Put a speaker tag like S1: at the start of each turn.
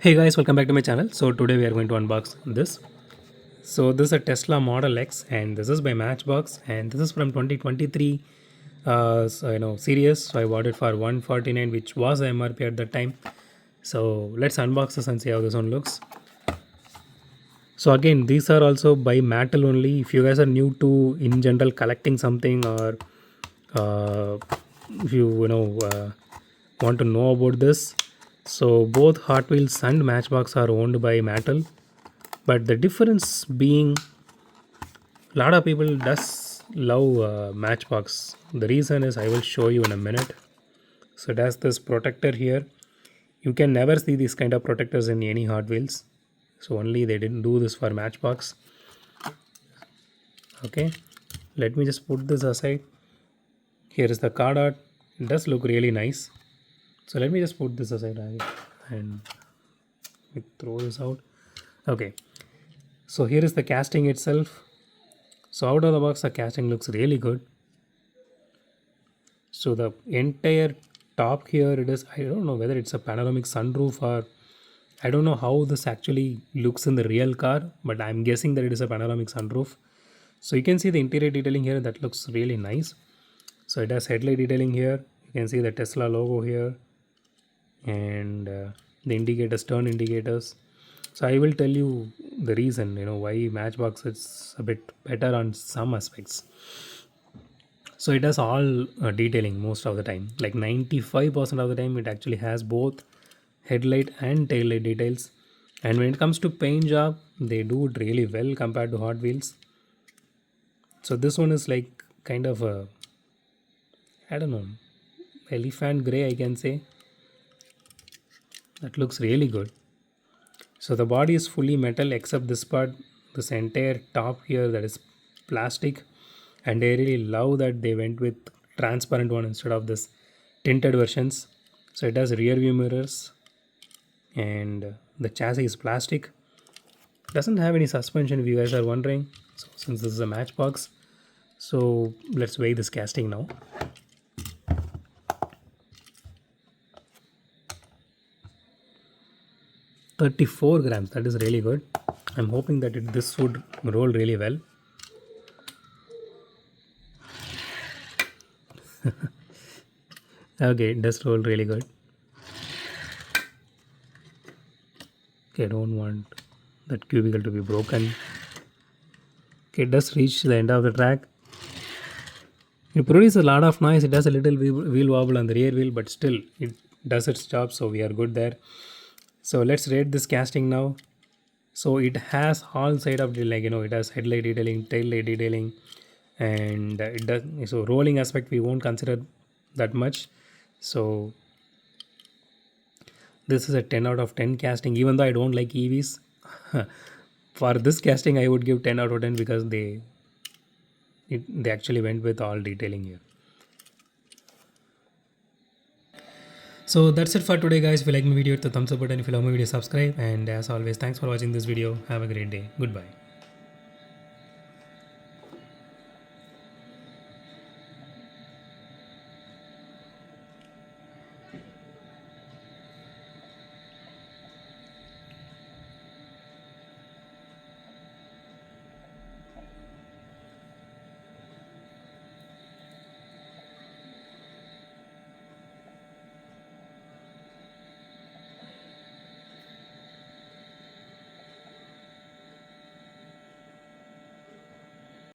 S1: Hey guys, welcome back to my channel. So today we are going to unbox this. So this is a Tesla Model X and this is by Matchbox and this is from 2023 series. So I bought it for 149, which was the MRP at the time. So let's unbox this and see how this one looks. So again, these are also by Mattel only. If you guys are new to in general collecting something, or if you want to know about this, so both Hot Wheels and Matchbox are owned by Mattel, but the difference being a lot of people does love Matchbox. The reason is I will show you in a minute. So it has this protector here. You can never see these kind of protectors in any Hot Wheels. So only they didn't do this for Matchbox. Okay, let me just put this aside. Here is the card art. It does look really nice. So let me just put this aside and throw this out. Okay, so here is the casting itself. So out of the box the casting looks really good. So the entire top here, it is, I don't know whether it's a panoramic sunroof or I don't know how this actually looks in the real car, but I'm guessing that it is a panoramic sunroof. So you can see the interior detailing here, that looks really nice. So it has headlight detailing here. You can see the Tesla logo here and the indicators, turn indicators. So I will tell you the reason, why Matchbox is a bit better on some aspects. So it has all detailing most of the time, like 95% of the time it actually has both headlight and tail light details. And when it comes to paint job, they do it really well compared to Hot Wheels. So this one is like kind of a, I don't know, elephant gray, I can say. That looks really good. So the body is fully metal except this part, this entire top here, that is plastic. And I really love that they went with transparent one instead of this tinted versions. So it has rear view mirrors and the chassis is plastic. Doesn't have any suspension if you guys are wondering. So since this is a Matchbox, so let's weigh this casting now. 34 grams, that is really good. I'm hoping that this would roll really well. Okay, it does roll really good. Okay, I don't want that cubicle to be broken. Okay, it does reach the end of the track. It produces a lot of noise. It does a little wheel wobble on the rear wheel, but still it does its job, so we are good there. So let's rate this casting now. So it has all side of the, it has headlight detailing, tail light detailing, and it does, so rolling aspect we won't consider that much. So this is a 10 out of 10 casting, even though I don't like EVs. For this casting I would give 10 out of 10 because they actually went with all detailing here. So that's it for today guys. If you like my video, hit the thumbs up button. If you love my video, subscribe, and as always, thanks for watching this video. Have a great day. Goodbye.